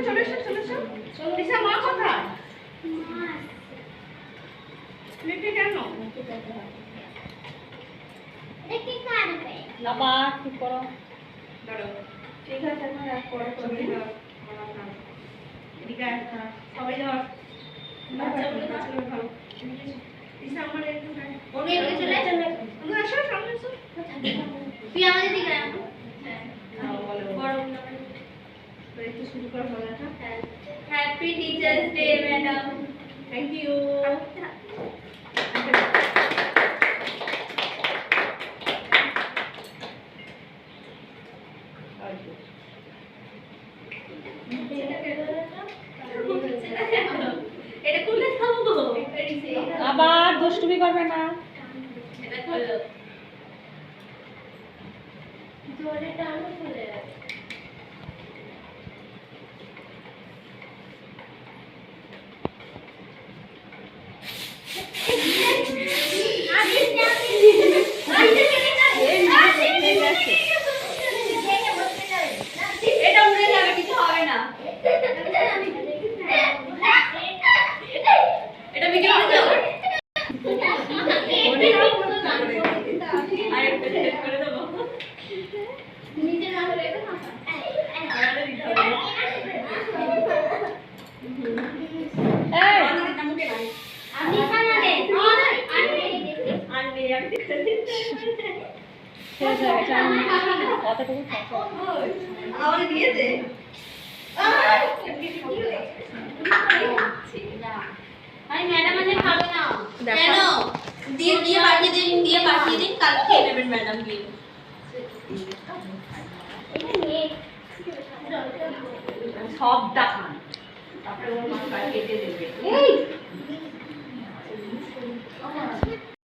চলে এসো চলে এসো দিশা মা কোথায় লেটে কেন দেখি কাটবে বাবা ঠিক করো দাঁড়াও ঠিক আছে না রাখ পরে করবে এদিকে সবাই ধর বাচ্চাগুলো ধরো দিশা আমার একটু ওকে এদিকে চলে তোমরা আসো সামনে এসো তুই আমাদের দিকে আয় বড় একটু শুরু করা বলাটা happy teachers day madam thank you এটা খুলে খাবো আবার দুষ্টুমি করবে না এটা খোলো জোরে টানো খুলে এটা উড়ে যাবে কিছু হবে না এটা বিক্রি করে দাও আর একটা সেট করে দেবো নিচে না হলে এটা না এই আপনি খানা দেন আর মেয়ে আমি শেষ হয়ে গেছে কতটুকু থাকো আমার দিয়েছে আরে ম্যাডাম আজ খাবে না কেন দিয়ে পাঠিয়ে দিন কাল খেয়ে নেবেন ম্যাডাম গিয়ে সব দেখান তারপরে ওর মা কেটে দেবে